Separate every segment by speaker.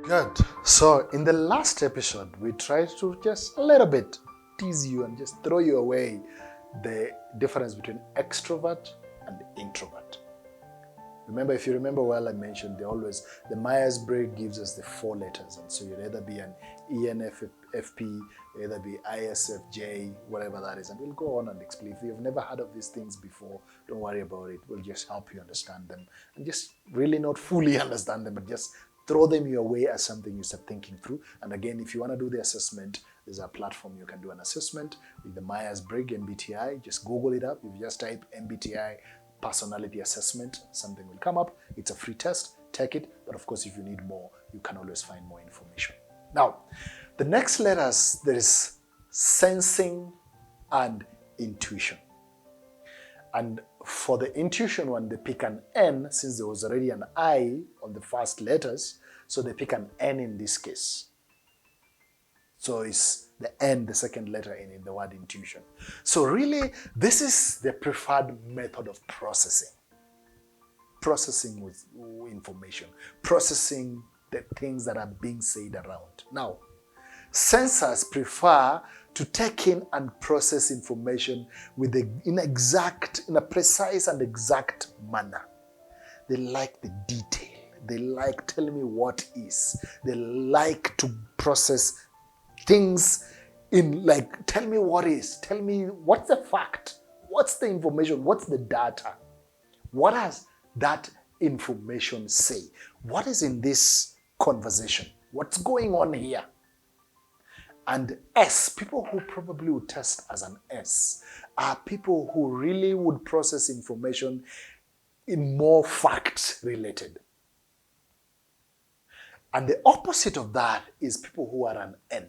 Speaker 1: Good. So in the last episode, we tried to just a little bit tease you and just throw you away the difference between extrovert and introvert. Remember, if you remember well, I mentioned the Myers-Briggs gives us the 4 letters. And so you'd either be an ENFP, you'd either be ISFJ, whatever that is. And we'll go on and explain. If you've never heard of these things before, don't worry about it. We'll just help you understand them. And just really not fully understand them, but just throw them your way as something you start thinking through. And again, if you want to do the assessment, there's a platform you can do an assessment with the Myers-Briggs MBTI. Just Google it up. If you just type MBTI personality assessment, something will come up. It's a free test. Take it. But of course, if you need more, you can always find more information. Now, the next letters, there is sensing and intuition. And for the intuition one, they pick an N, since there was already an I on the first letters, so they pick an N in this case. So it's the N, the second letter in the word intuition. So really, this is the preferred method of processing. Processing with information. Processing the things that are being said around. Now, sensors prefer to take in and process information in a precise and exact manner. They like the detail. They like telling me what is. They like to process things in like, tell me what is. Tell me what's the fact. What's the information? What's the data? What does that information say? What is in this conversation? What's going on here? And S, people who probably would test as an S, are people who really would process information in more facts related. And the opposite of that is people who are an N.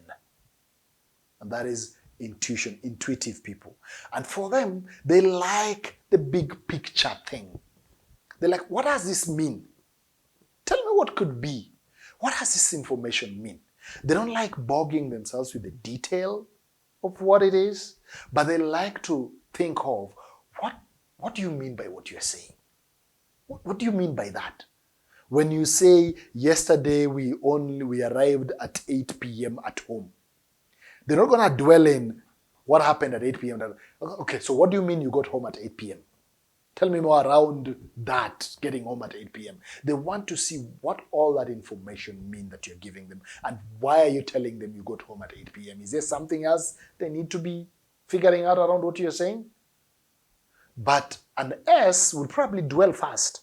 Speaker 1: And that is intuition, intuitive people. And for them, they like the big picture thing. They're like, what does this mean? Tell me what could be. What does this information mean? They don't like bogging themselves with the detail of what it is, but they like to think of, what do you mean by what you're saying? What do you mean by that? When you say, yesterday we arrived at 8 p.m. at home, they're not going to dwell in what happened at 8 p.m. Okay, so what do you mean you got home at 8 p.m.? Tell me more around that, getting home at 8 p.m. They want to see what all that information mean that you're giving them, and why are you telling them you got home at 8 p.m.? Is there something else they need to be figuring out around what you're saying? But an S would probably dwell fast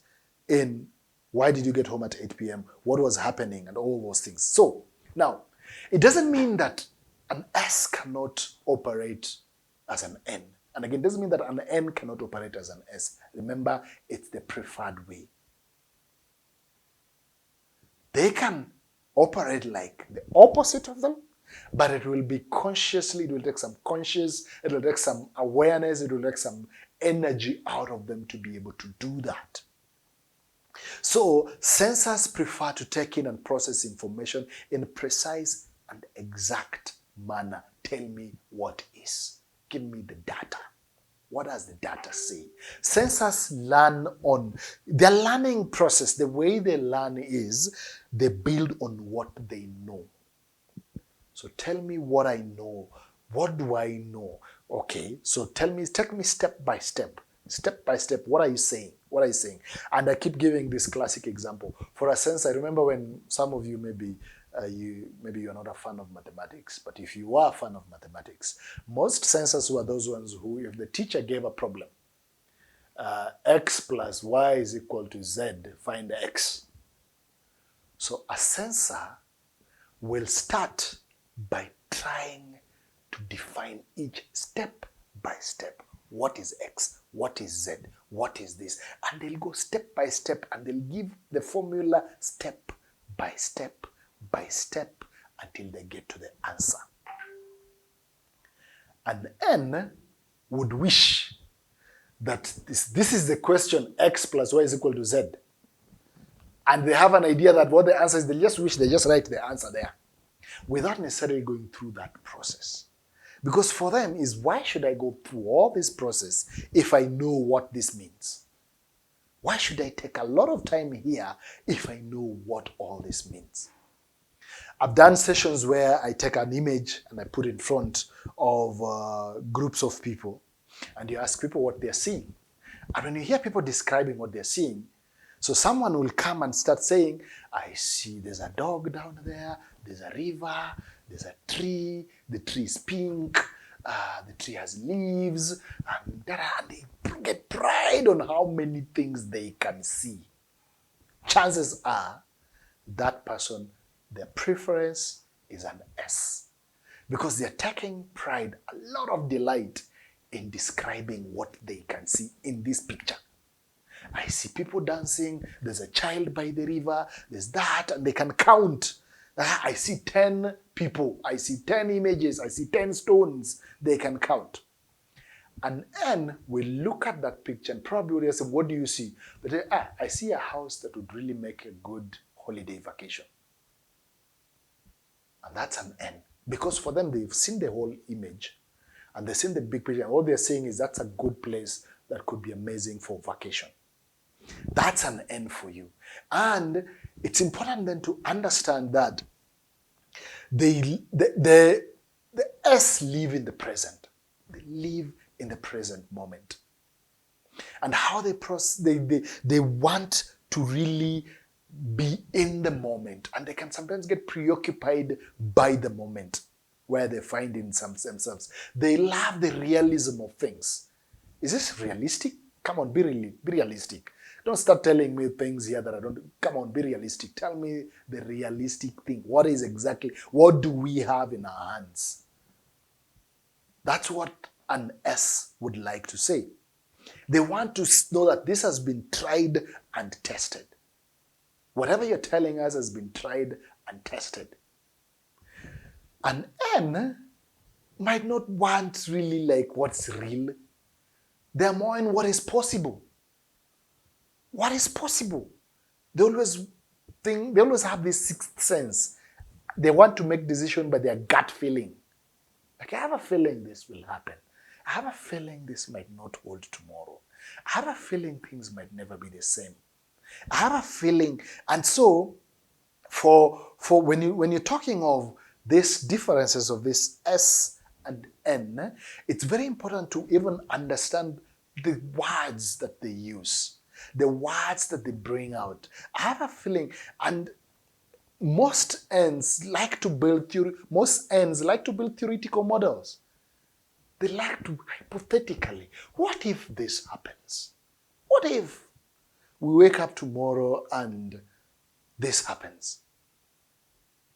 Speaker 1: in why did you get home at 8 p.m., what was happening, and all those things. So, now, it doesn't mean that an S cannot operate as an N. And again, it doesn't mean that an N cannot operate as an S. Remember, it's the preferred way. They can operate like the opposite of them, but it will be consciously, it will take some it will take some awareness, it will take some energy out of them to be able to do that. So, sensors prefer to take in and process information in a precise and exact manner. Tell me what is. Give me the data. What does the data say? Sensors learn on their learning process. The way they learn is they build on what they know. So tell me what I know. What do I know? Okay, so take me step by step. Step by step, what are you saying? What are you saying? And I keep giving this classic example. For a sense, I remember when some of you maybe you're not a fan of mathematics, but if you are a fan of mathematics, most sensors were those ones who, if the teacher gave a problem, x plus y is equal to z, find x. So a sensor will start by trying to define each step by step. What is x? What is z? What is this? And they'll go step by step and they'll give the formula step by step by step until they get to the answer. And N would wish that this is the question, x plus y is equal to z. And they have an idea that what the answer is, they just wish they just write the answer there without necessarily going through that process. Because for them is, why should I go through all this process if I know what this means? Why should I take a lot of time here if I know what all this means? I've done sessions where I take an image and I put in front of groups of people, and you ask people what they're seeing. And when you hear people describing what they're seeing, so someone will come and start saying, I see there's a dog down there, there's a river, there's a tree, the tree is pink, the tree has leaves, and they get pride on how many things they can see. Chances are that person, their preference is an S, because they're taking pride, a lot of delight in describing what they can see in this picture. I see people dancing, there's a child by the river, there's that, and they can count. I see 10 people, I see 10 images, I see 10 stones, they can count. An N will look at that picture and probably will say, what do you see? But I see a house that would really make a good holiday vacation. And that's an N. Because for them, they've seen the whole image and they've seen the big picture. And all they're saying is that's a good place that could be amazing for vacation. That's an N for you. And it's important then to understand that the S live in the present. They live in the present moment. And how they want to really be in the moment. And they can sometimes get preoccupied by the moment where they find in themselves. They love the realism of things. Is this realistic? Come on, be realistic. Don't start telling me things here that I don't. Come on, be realistic. Tell me the realistic thing. What do we have in our hands? That's what an S would like to say. They want to know that this has been tried and tested. Whatever you're telling us has been tried and tested. An N might not want really like what's real. They're more in what is possible. What is possible? They always have this sixth sense. They want to make decisions by their gut feeling. Like, I have a feeling this will happen. I have a feeling this might not hold tomorrow. I have a feeling things might never be the same. I have a feeling. And so, for when you're talking of these differences of this S and N, it's very important to even understand the words that they use, the words that they bring out. I have a feeling, and most N's like to build theoretical models. They like to hypothetically, what if this happens? What if we wake up tomorrow and this happens?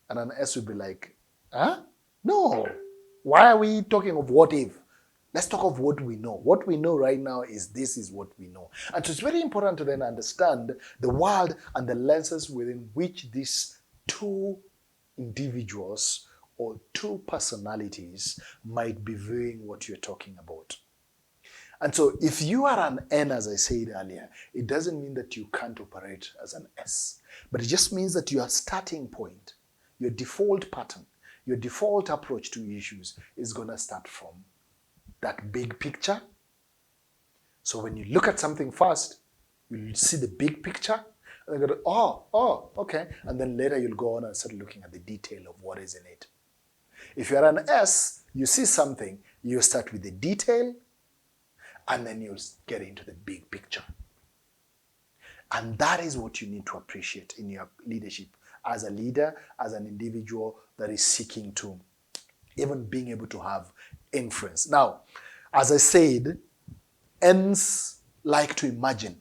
Speaker 1: And an S would be like, no. Why are we talking of what if? Let's talk of what we know. What we know right now is this is what we know. And so it's very important to then understand the world and the lenses within which these two individuals or two personalities might be viewing what you're talking about. And so if you are an N, as I said earlier, it doesn't mean that you can't operate as an S. But it just means that your starting point, your default pattern, your default approach to issues is going to start from that big picture. So when you look at something first, you'll see the big picture, and then go, okay. And then later you'll go on and start looking at the detail of what is in it. If you're an S, you see something, you start with the detail, and then you'll get into the big picture. And that is what you need to appreciate in your leadership as a leader, as an individual that is seeking to even being able to have influence. Now, as I said, N's like to imagine.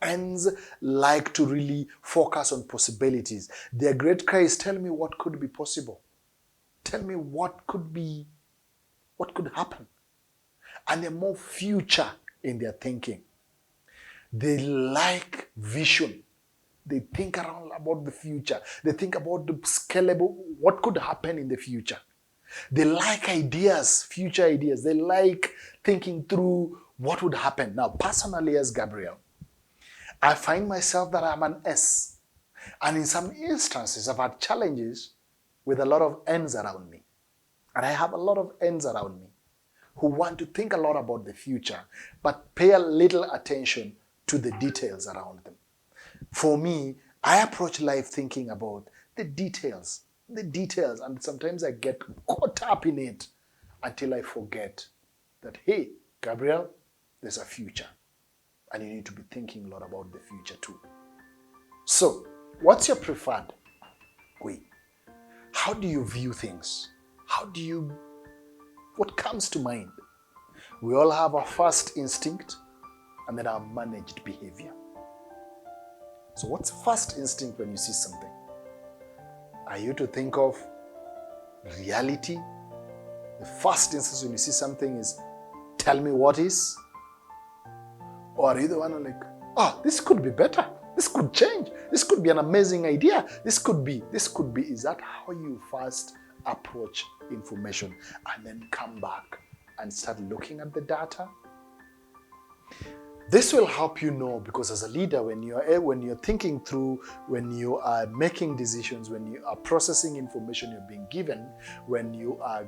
Speaker 1: N's like to really focus on possibilities. Their great cry is, tell me what could be possible. Tell me what could happen. And they're more future in their thinking. They like vision. They think around about the future. They think about the scalable, what could happen in the future. They like ideas, future ideas. They like thinking through what would happen. Now, personally as Gabriel, I find myself that I'm an S. And in some instances, I've had challenges with a lot of N's around me. And I have a lot of N's around me who want to think a lot about the future, but pay a little attention to the details around them. For me, I approach life thinking about the details. the details, and sometimes I get caught up in it until I forget that, hey, Gabriel, there's a future, and you need to be thinking a lot about the future too. So, what's your preferred way? How do you view things? What comes to mind? We all have our first instinct and then our managed behavior. So what's first instinct when you see something? Are you to think of reality? The first instance when you see something is, tell me what is? Or are you the one who this could be better. This could change. This could be an amazing idea. This could be. Is that how you first approach information and then come back and start looking at the data? This will help you know, because as a leader, when you're thinking through, when you are making decisions, when you are processing information you're being given, when you are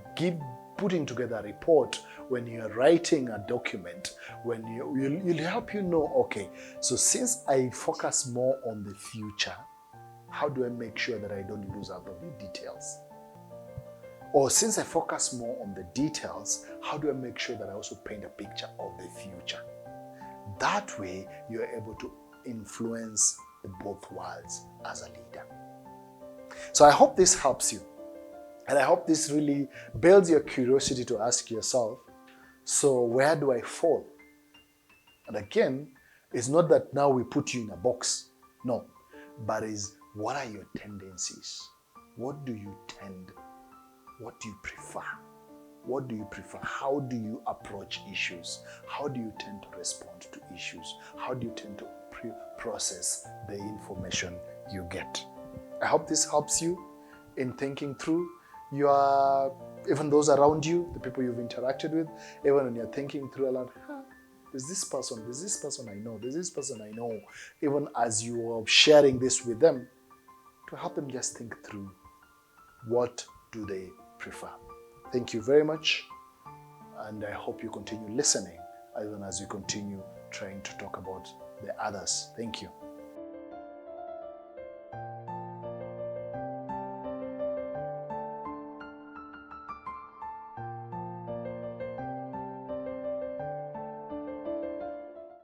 Speaker 1: putting together a report, when you're writing a document, when you'll help you know, okay, so since I focus more on the future, how do I make sure that I don't lose out on the details? Or since I focus more on the details, how do I make sure that I also paint a picture of the future? That way, you're able to influence both worlds as a leader. So I hope this helps you. And I hope this really builds your curiosity to ask yourself, so where do I fall? And again, it's not that now we put you in a box. No. But is, what are your tendencies? What do you tend? What do you prefer? What do you prefer? How do you approach issues? How do you tend to respond to issues? How do you tend to process the information you get? I hope this helps you in thinking through even those around you, the people you've interacted with, even when you're thinking through a lot, there's this person I know, there's this person I know, even as you are sharing this with them, to help them just think through, what do they prefer? Thank you very much, and I hope you continue listening even as we continue trying to talk about the others. Thank you.